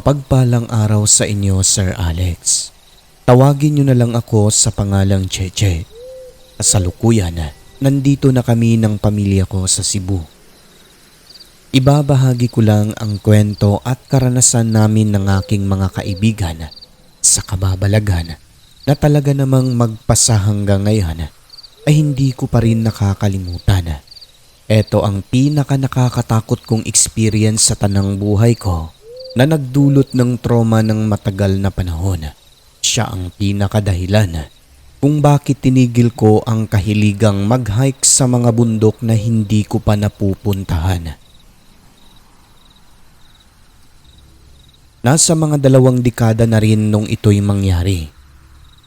Mapagpalang araw sa inyo, Sir Alex. Tawagin niyo na lang ako sa pangalang Cheche. Kasalukuyan, nandito na kami ng pamilya ko sa Cebu. Ibabahagi ko lang ang kwento at karanasan namin ng aking mga kaibigan sa kababalagan na talaga namang magpasa hanggang ngayon ay hindi ko pa rin nakakalimutan. Ito ang pinaka nakakatakot kong experience sa tanang buhay ko na nagdulot ng trauma ng matagal na panahon. Siya ang pinakadahilan kung bakit tinigil ko ang kahiligang mag-hike sa mga bundok na hindi ko pa napupuntahan. Nasa mga 2 dekada na rin nung ito'y mangyari.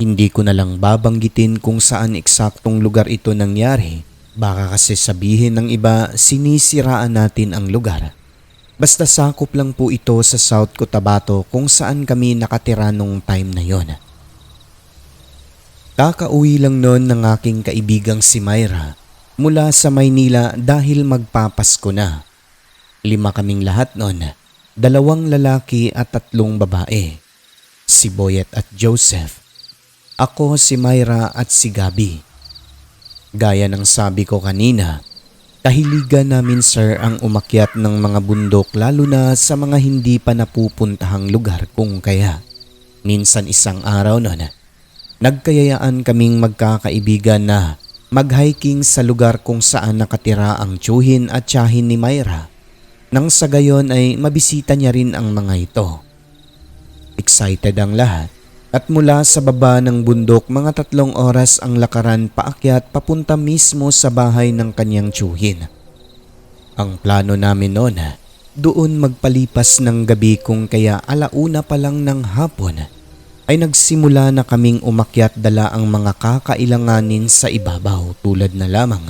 Hindi ko na lang babanggitin kung saan eksaktong lugar ito nangyari. Baka kasi sabihin ng iba sinisiraan natin ang lugar. Basta sakop lang po ito sa South Cotabato kung saan kami nakatira nung time na yon. Kakauwi lang noon ng aking kaibigang si Myra mula sa Maynila dahil magpapasko na. 5 kaming lahat noon, 2 lalaki at 3 babae. Si Boyet at Joseph. Ako, si Myra at si Gabi. Gaya ng sabi ko kanina, kahiligan namin sir ang umakyat ng mga bundok lalo na sa mga hindi pa napupuntahang lugar kung kaya. Minsan isang araw noon, nagkayayaan kaming magkakaibigan na mag-hiking sa lugar kung saan nakatira ang tiyuhin at tiyahin ni Myra. Nang sa gayon ay mabisita niya rin ang mga ito. Excited ang lahat at mula sa baba ng bundok mga 3 oras ang lakaran paakyat papunta mismo sa bahay ng kanyang tiyuhin. Ang plano namin noon, doon magpalipas ng gabi kung kaya 1:00 pa lang ng hapon ay nagsimula na kaming umakyat dala ang mga kakailanganin sa ibabaw tulad na lamang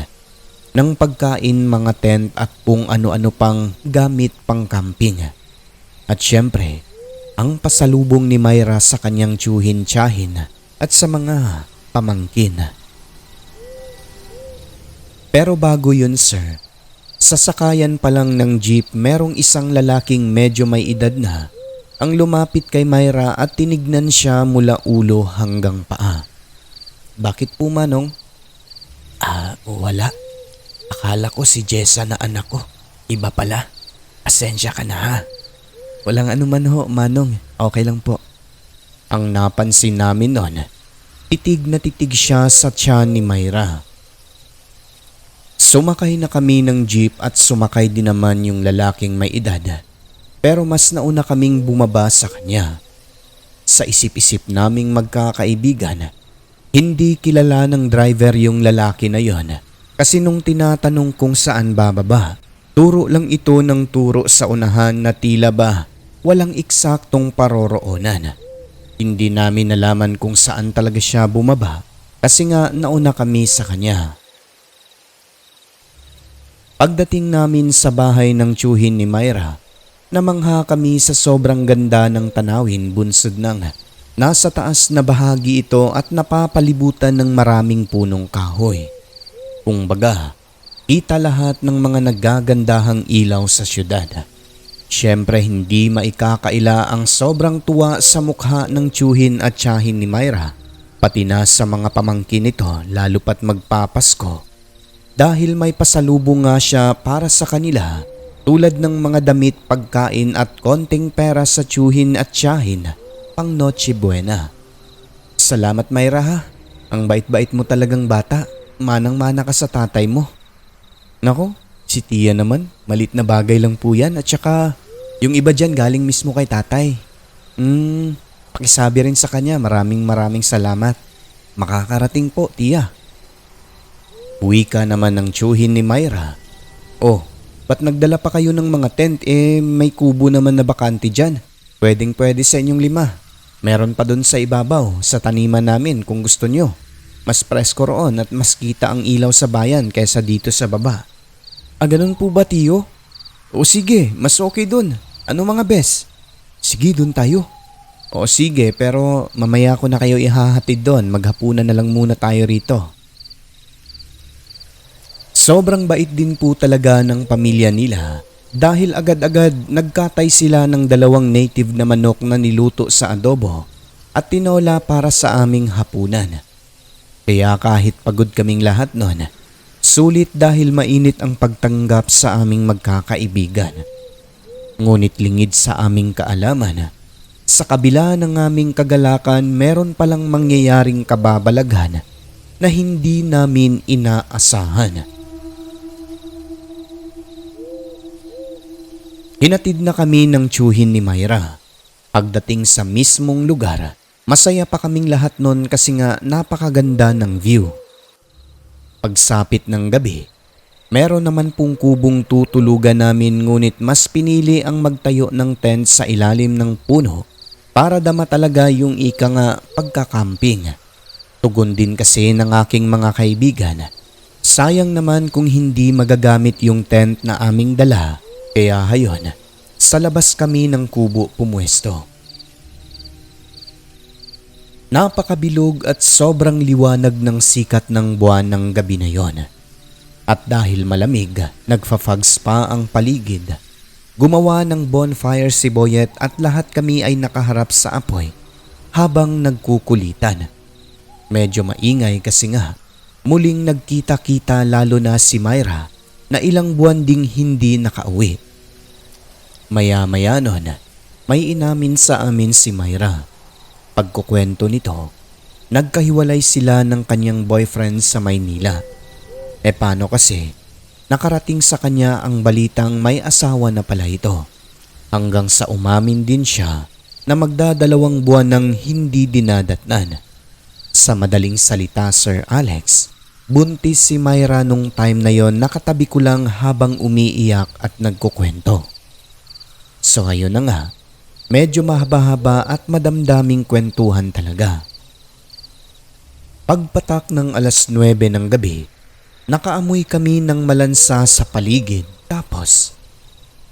ng pagkain, mga tent at kung ano-ano pang gamit pang camping. At syempre, ang pasalubong ni Myra sa kanyang tiyuhin-tiyahin at sa mga pamangkin. Pero bago yun sir, sa sakayan pa lang ng jeep merong isang lalaking medyo may edad na ang lumapit kay Myra at tinignan siya mula ulo hanggang paa. Bakit po manong? Wala. Akala ko si Jessa na anak ko. Iba pala. Asensya ka na ha. Walang anuman ho, manong. Okay lang po. Ang napansin namin noon, titig na titig siya sa tiyan ni Myra. Sumakay na kami ng jeep at sumakay din naman yung lalaking may edad. Pero mas nauna kaming bumaba sa kanya. Sa isip-isip naming magkakaibigan, hindi kilala ng driver yung lalaki na yon. Kasi nung tinatanong kung saan bababa, turo lang ito ng turo sa unahan na tila ba walang eksaktong paroroonan. Hindi namin nalaman kung saan talaga siya bumaba kasi nga nauna kami sa kanya. Pagdating namin sa bahay ng tiyuhin ni Myra, namangha kami sa sobrang ganda ng tanawin bunsod ng nasa taas na bahagi ito at napapalibutan ng maraming punong kahoy. Kung baga, kita lahat ng mga naggagandahang ilaw sa syudad. Siyempre hindi maikakaila ang sobrang tuwa sa mukha ng tiyuhin at tiyahin ni Myra, pati na sa mga pamangkin nito lalo pat magpapasko. Dahil may pasalubong nga siya para sa kanila tulad ng mga damit, pagkain at konting pera sa tiyuhin at tiyahin pang Noche Buena. Salamat Myra ha, ang bait-bait mo talagang bata. Manang-mana ka sa tatay mo. Nako, si Tia naman, malit na bagay lang po yan at saka yung iba dyan galing mismo kay tatay. Pakisabi rin sa kanya, maraming salamat. Makakarating po, Tia. Uwi ka naman ng tiyuhin ni Myra. Oh, ba't nagdala pa kayo ng mga tent may kubo naman na bakante dyan. Pwedeng-pwede sa inyong 5. Meron pa dun sa ibabaw, sa taniman namin kung gusto nyo. Mas presko roon at mas kita ang ilaw sa bayan kaysa dito sa baba. Ganun po ba, Tiyo? O sige, mas okay dun. Ano mga bes? Sige, dun tayo. O sige, pero mamaya ko na kayo ihahatid doon. Maghapunan na lang muna tayo rito. Sobrang bait din po talaga ng pamilya nila Dahil agad-agad nagkatay sila ng 2 native na manok na niluto sa adobo at tinola para sa aming hapunan. Kaya kahit pagod kaming lahat noon, sulit dahil mainit ang pagtanggap sa aming magkakaibigan. Ngunit lingid sa aming kaalaman, sa kabila ng aming kagalakan meron palang mangyayaring kababalaghan na hindi namin inaasahan. Hinatid na kami ng tiyuhin ni Myra. Pagdating sa mismong lugar, masaya pa kaming lahat nun kasi nga napakaganda ng view. Pagsapit ng gabi, meron naman pong kubong tutulugan namin ngunit mas pinili ang magtayo ng tent sa ilalim ng puno para dama talaga yung ika nga pagkakamping. Tugon din kasi ng aking mga kaibigan. Sayang naman kung hindi magagamit yung tent na aming dala. Kaya hayon, sa labas kami ng kubo pumuesto. Napakabilog at sobrang liwanag ng sikat ng buwan ng gabi na yon. At dahil malamig, nagfa-fogs pa ang paligid. Gumawa ng bonfire si Boyet at lahat kami ay nakaharap sa apoy habang nagkukulitan. Medyo maingay kasi nga, muling nagkita-kita lalo na si Myra na ilang buwan ding hindi nakauwi. Maya-maya noon, may inamin sa amin si Myra. Pagkukwento nito, nagkahiwalay sila ng kanyang boyfriend sa Maynila. Paano kasi, nakarating sa kanya ang balitang may asawa na pala ito. Hanggang sa umamin din siya na magdadalawang buwan ng hindi dinadatnan. Sa madaling salita, Sir Alex, buntis si Myra nung time na yon, nakatabi ko lang habang umiiyak at nagkukwento. So ngayon na nga, medyo mahaba-haba at madamdaming kwentuhan talaga. Pagpatak ng 9:00 ng gabi, nakaamoy kami ng malansa sa paligid. Tapos,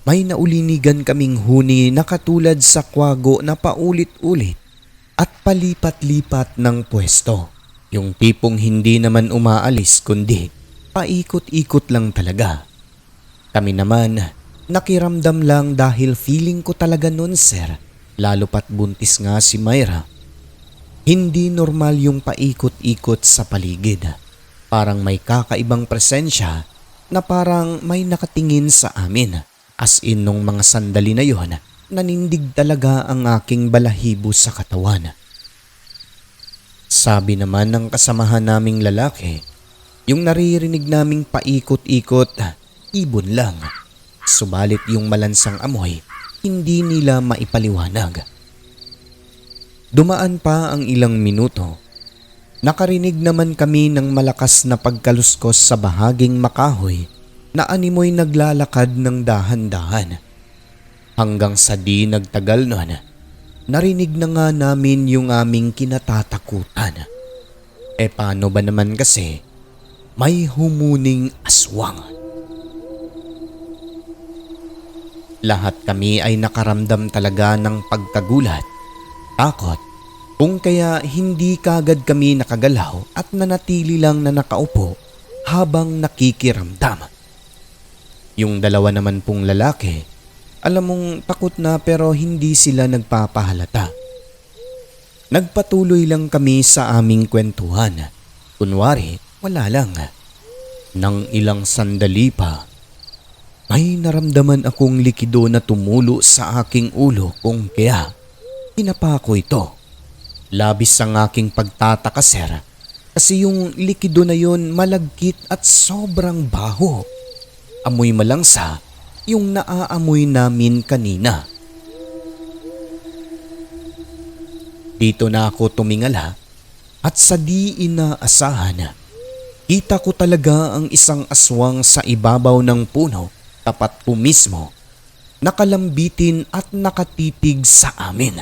may naulinigan kaming huni na katulad sa kwago na paulit-ulit at palipat-lipat ng pwesto. Yung tipong hindi naman umaalis kundi paikot-ikot lang talaga. Kami naman, nakiramdam lang dahil feeling ko talaga nun, sir, lalo pat buntis nga si Myra. Hindi normal yung paikot-ikot sa paligid. Parang may kakaibang presensya na parang may nakatingin sa amin. As in nung mga sandali na yon, nanindig talaga ang aking balahibo sa katawan. Sabi naman ng kasamahan naming lalaki, yung naririnig naming paikot-ikot, ibon lang. Subalit yung malansang amoy, hindi nila maipaliwanag. Dumaan pa ang ilang minuto. Nakarinig naman kami ng malakas na pagkaluskos sa bahaging makahoy na animoy naglalakad ng dahan-dahan. Hanggang sa di nagtagal nun, narinig na nga namin yung aming kinatatakutan. Paano ba naman kasi may humuning aswang? Lahat kami ay nakaramdam talaga ng pagkagulat, takot, kung kaya hindi kagad kami nakagalaw at nanatili lang na nakaupo habang nakikiramdam. Yung dalawa naman pong lalaki, alam mong takot na pero hindi sila nagpapahalata. Nagpatuloy lang kami sa aming kwentuhan. Kunwari, wala lang. Nang ilang sandali pa, may naramdaman akong likido na tumulo sa aking ulo kung kaya hinapa ko ito. Labis ang aking pagtataka, sir, kasi yung likido na yon malagkit at sobrang baho. Amoy malangsa yung naaamoy namin kanina. Dito na ako tumingala at sa di inaasahan, kita ko talaga ang isang aswang sa ibabaw ng puno tapat po mismo, nakalambitin at nakatitig sa amin.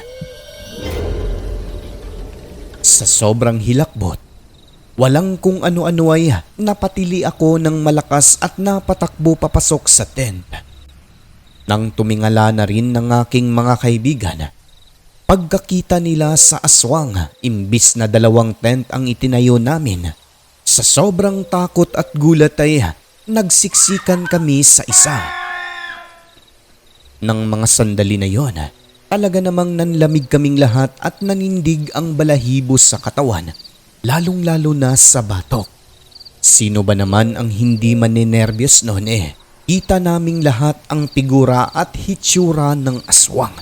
Sa sobrang hilakbot, walang kung ano-ano ay napatili ako ng malakas at napatakbo papasok sa tent. Nang tumingala na rin ng aking mga kaibigan, pagkakita nila sa aswang imbis na 2 tent ang itinayo namin, sa sobrang takot at gulat ay nagsiksikan kami sa isa. Ng mga sandali na yon, talaga namang nanlamig kaming lahat at nanindig ang balahibo sa katawan, lalong-lalo na sa batok. Sino ba naman ang hindi maninerbiyos noon eh? Kita naming lahat ang figura at hitsura ng aswang.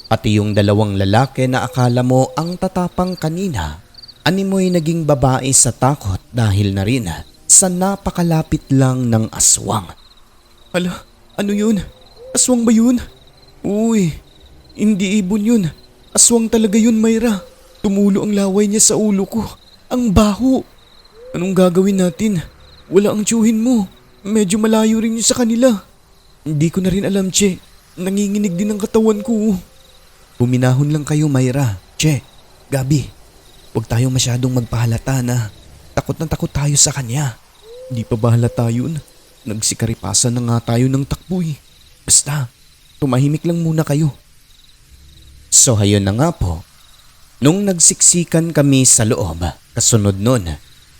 Pati yung dalawang lalaki na akala mo ang tatapang kanina, animoy naging babae sa takot dahil na rin sa napakalapit lang ng aswang. Hala, ano yun? Aswang ba yun? Uy, hindi ibon yun. Aswang talaga yun, Myra. Tumulo ang laway niya sa ulo ko. Ang baho. Anong gagawin natin? Wala ang tiyuhin mo. Medyo malayo rin yun sa kanila. Hindi ko na rin alam, Che. Nanginginig din ang katawan ko. Buminahon lang kayo, Myra. Che, Gabi, huwag tayong masyadong magpahalata na takot tayo sa kanya. Hindi pa ba halata yun? Nagsikaripasan na nga tayo ng takboy. Basta, tumahimik lang muna kayo. So hayon na nga po. Nung nagsiksikan kami sa loob, kasunod nun,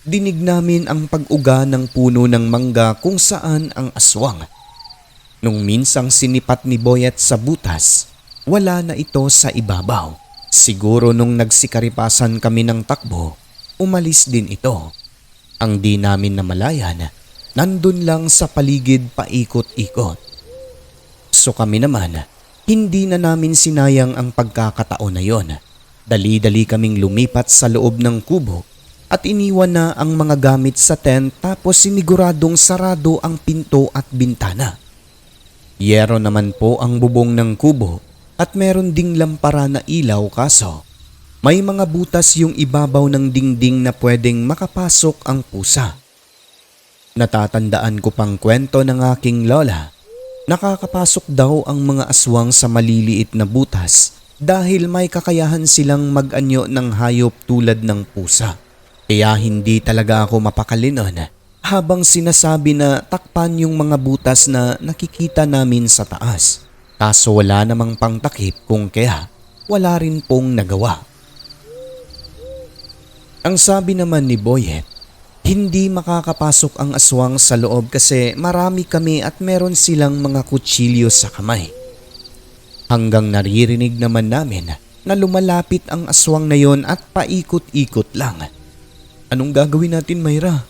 dinig namin ang pag-uga ng puno ng mangga kung saan ang aswang. Nung minsang sinipat ni Boyet sa butas, wala na ito sa ibabaw. Siguro nung nagsikaripasan kami ng takbo, umalis din ito. Ang di namin namalayan, nandun lang sa paligid paikot-ikot. So kami naman, hindi na namin sinayang ang pagkakataon na yon. Dali-dali kaming lumipat sa loob ng kubo at iniwan na ang mga gamit sa tent tapos siniguradong sarado ang pinto at bintana. Yero naman po ang bubong ng kubo at meron ding lampara na ilaw kaso may mga butas yung ibabaw ng dingding na pwedeng makapasok ang pusa. Natatandaan ko pang kwento ng aking lola. Nakakapasok daw ang mga aswang sa maliliit na butas dahil may kakayahan silang mag-anyo ng hayop tulad ng pusa. Kaya hindi talaga ako mapakali noon habang sinasabi na takpan yung mga butas na nakikita namin sa taas. Kaso wala namang pangtakip kung kaya wala rin pong nagawa. Ang sabi naman ni Boyet, hindi makakapasok ang aswang sa loob kasi marami kami at meron silang mga kutsilyo sa kamay. Hanggang naririnig naman namin na lumalapit ang aswang na yon at paikot-ikot lang. Anong gagawin natin, Myra?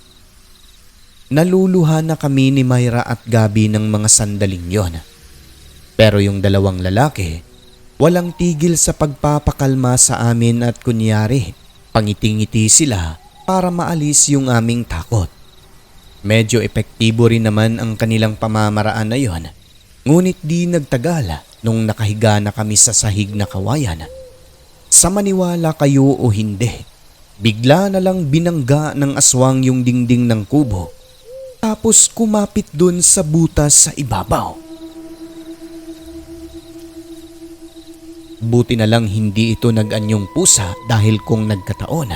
Naluluha na kami ni Myra at Gabi ng mga sandaling yon. Pero yung dalawang lalaki, walang tigil sa pagpapakalma sa amin at kunyari, pangiting-ngiti sila para maalis yung aming takot. Medyo epektibo rin naman ang kanilang pamamaraan na yon. Ngunit di nagtagal nung nakahiga na kami sa sahig na kawayan. Sa maniwala kayo o hindi, bigla na lang binangga ng aswang yung dingding ng kubo tapos kumapit dun sa butas sa ibabaw. Buti na lang hindi ito nag-anyong pusa dahil kung nagkataon,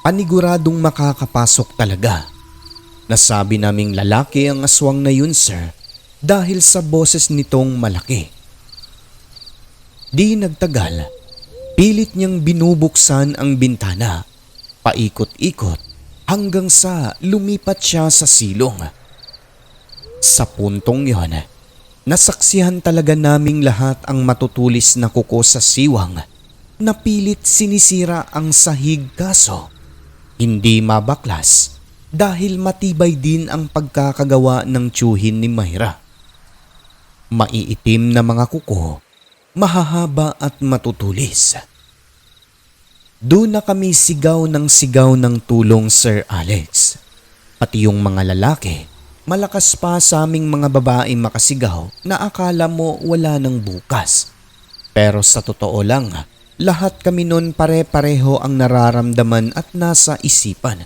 paniguradong makakapasok talaga. Nasabi naming lalaki ang aswang na yun, sir, dahil sa boses nitong malaki. Di nagtagal, pilit niyang binubuksan ang bintana, paikot-ikot hanggang sa lumipat siya sa silong. Sa puntong yon, nasaksihan talaga naming lahat ang matutulis na kuko sa siwang na pilit sinisira ang sahig kaso hindi mabaklas dahil matibay din ang pagkakagawa ng tiyuhin ni Myra. Maiitim na mga kuko, mahahaba at matutulis. Doon na kami sigaw ng tulong, Sir Alex. Pati yung mga lalaki, malakas pa sa aming mga babae makasigaw na akala mo wala nang bukas. Pero sa totoo lang, lahat kami nun pare-pareho ang nararamdaman at nasa isipan.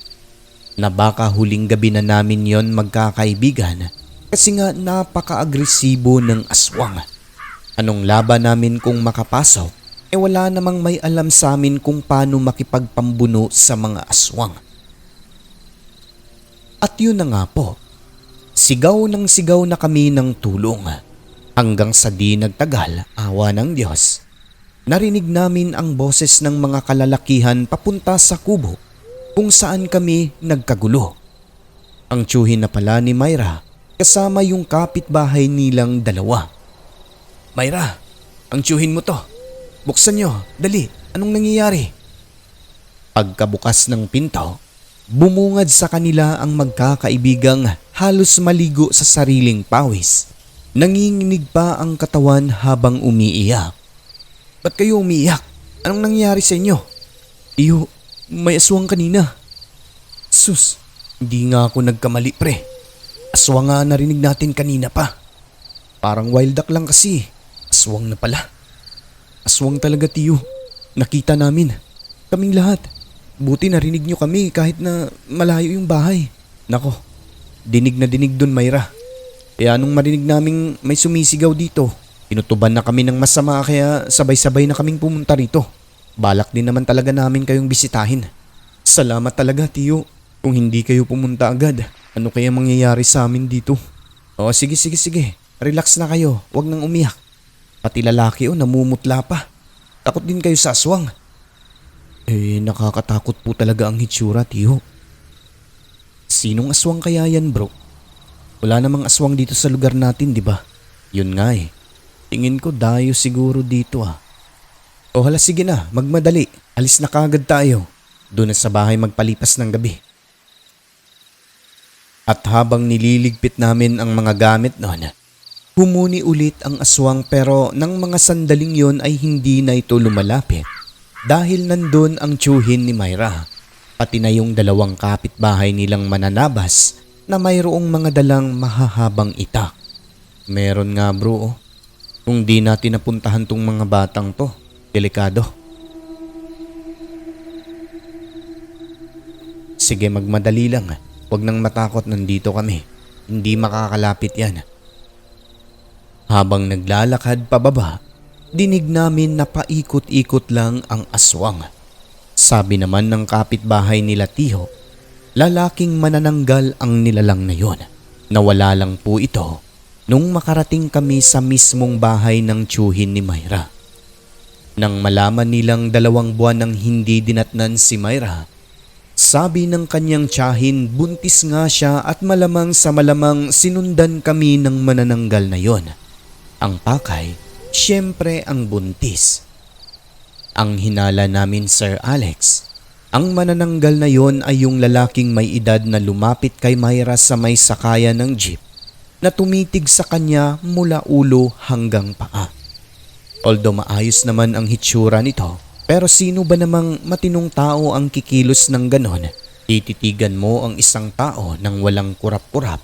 Na baka huling gabi na namin yon magkakaibigan kasi nga napaka-agresibo ng aswang. Anong laban namin kung makapasok? Wala namang may alam sa amin kung paano makipagpambuno sa mga aswang. At yun na nga po. Sigaw na kami ng tulong. Hanggang sa di nagtagal, awa ng Diyos, narinig namin ang boses ng mga kalalakihan papunta sa kubo kung saan kami nagkagulo. Ang tiyuhin na pala ni Myra kasama yung kapitbahay nilang dalawa. Myra, ang tiyuhin mo to. Buksan nyo, dali. Anong nangyayari? Pagkabukas ng pinto, bumungad sa kanila ang magkakaibigang halos maligo sa sariling pawis. Nanginginig pa ang katawan habang umiiyak. Ba't kayo umiiyak? Anong nangyayari sa inyo? Tiyo, may aswang kanina. Sus, hindi nga ako nagkamali pre. Aswang nga narinig natin kanina pa. Parang wild duck lang kasi. Aswang na pala. Aswang talaga tiyo. Nakita namin. Kaming lahat. Buti narinig nyo kami kahit na malayo yung bahay. Nako, dinig na dinig dun Myra. Kaya nung marinig naming may sumisigaw dito, pinutuban na kami ng masama kaya sabay-sabay na kaming pumunta rito. Balak din naman talaga namin kayong bisitahin. Salamat talaga tiyo. Kung hindi kayo pumunta agad, ano kaya mangyayari sa amin dito? O sige. Relax na kayo. Huwag nang umiyak. Pati lalaki namumutla pa. Takot din kayo sa aswang. Nakakatakot po talaga ang hitsura, tiyo. Sinong aswang kaya yan, bro? Wala namang aswang dito sa lugar natin, di ba? Yun nga eh. Tingin ko dayo siguro dito O hala sige na, magmadali. Alis na kagad tayo. Doon na sa bahay magpalipas ng gabi. At habang nililigpit namin ang mga gamit noon, humuni ulit ang aswang pero nang mga sandaling yon ay hindi na ito lumalapit dahil nandun ang tiyuhin ni Myra, pati na yung dalawang kapitbahay nilang mananabas na mayroong mga dalang mahahabang itak. Meron nga bro. Kung di natin napuntahan tong mga batang to, delikado. Sige magmadali lang. Huwag nang matakot, nandito kami. Hindi makakalapit yan. Habang naglalakad pababa, dinig namin na paikot-ikot lang ang aswang. Sabi naman ng kapitbahay nila Tiho, lalaking manananggal ang nilalang na yon. Nawala lang po ito nung makarating kami sa mismong bahay ng tiyuhin ni Myra. Nang malaman nilang 2 buwan nang hindi dinatnan si Myra, sabi ng kanyang tiyahin buntis nga siya at malamang sa malamang sinundan kami ng manananggal na yon. Ang pakay, siyempre ang buntis. Ang hinala namin Sir Alex, ang manananggal na yon ay yung lalaking may edad na lumapit kay Myra sa may sakayan ng jeep na tumitig sa kanya mula ulo hanggang paa. Although maayos naman ang hitsura nito, pero sino ba namang matinong tao ang kikilos ng ganon? Tititigan mo ang isang tao nang walang kurap-kurap,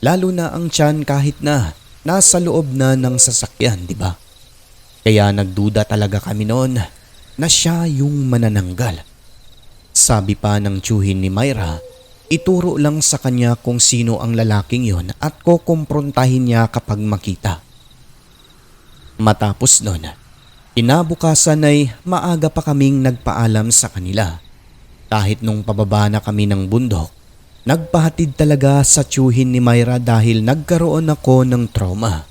lalo na ang tiyan kahit na nasa loob na ng sasakyan, di ba? Kaya nagduda talaga kami noon na siya yung manananggal. Sabi pa ng tiyuhin ni Myra, ituro lang sa kanya kung sino ang lalaking yon at kukumprontahin niya kapag makita. Matapos nun, kinabukasan ay maaga pa kaming nagpaalam sa kanila. Kahit nung pababa na kami ng bundok, nagpahatid talaga sa tiyuhin ni Myra dahil nagkaroon ako ng trauma.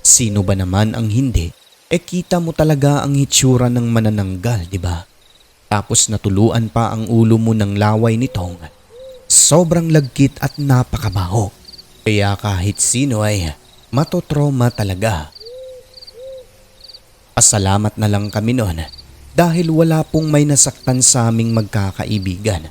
Sino ba naman ang hindi? Kita mo talaga ang hitsura ng manananggal, di ba? Tapos natuluan pa ang ulo mo ng laway nitong sobrang lagkit at napakabaho. Kaya kahit sino ay matotrauma talaga. Pasalamat na lang kami noon dahil wala pong may nasaktan sa aming magkakaibigan.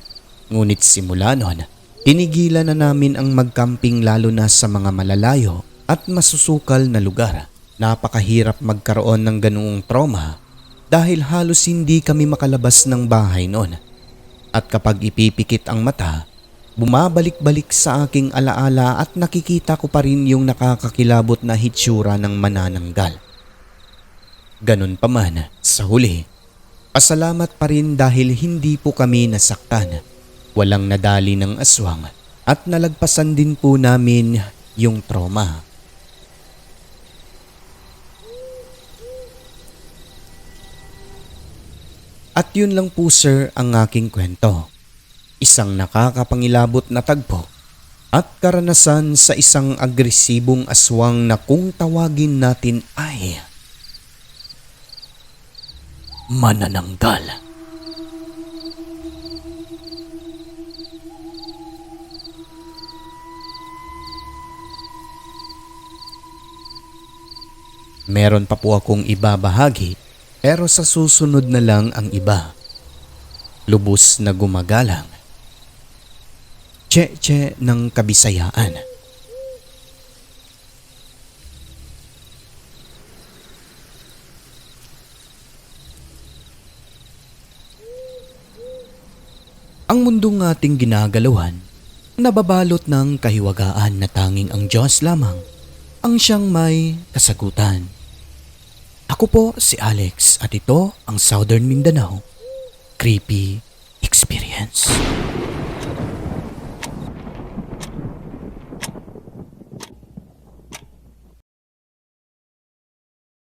Ngunit simula noon, tinigilan na namin ang magcamping lalo na sa mga malalayo at masusukal na lugar. Napakahirap magkaroon ng ganoong trauma dahil halos hindi kami makalabas ng bahay noon. At kapag ipipikit ang mata, bumabalik-balik sa aking alaala at nakikita ko pa rin yung nakakakilabot na hitsura ng manananggal. Ganun pa man, sa huli, pasalamat pa rin dahil hindi po kami nasaktan. Walang nadali ng aswang at nalagpasan din po namin yung trauma. At yun lang po sir ang aking kwento. Isang nakakapangilabot na tagpo at karanasan sa isang agresibong aswang na kung tawagin natin ay manananggal. Meron pa po akong ibabahagi pero sa susunod na lang ang iba. Lubos na gumagalang. Che-che ng Kabisayaan. Ang mundong ating ginagalawan, nababalot ng kahiwagaan na tanging ang Diyos lamang ang siyang may kasagutan. Ako po si Alex at ito ang Southern Mindanao Creepy Experience.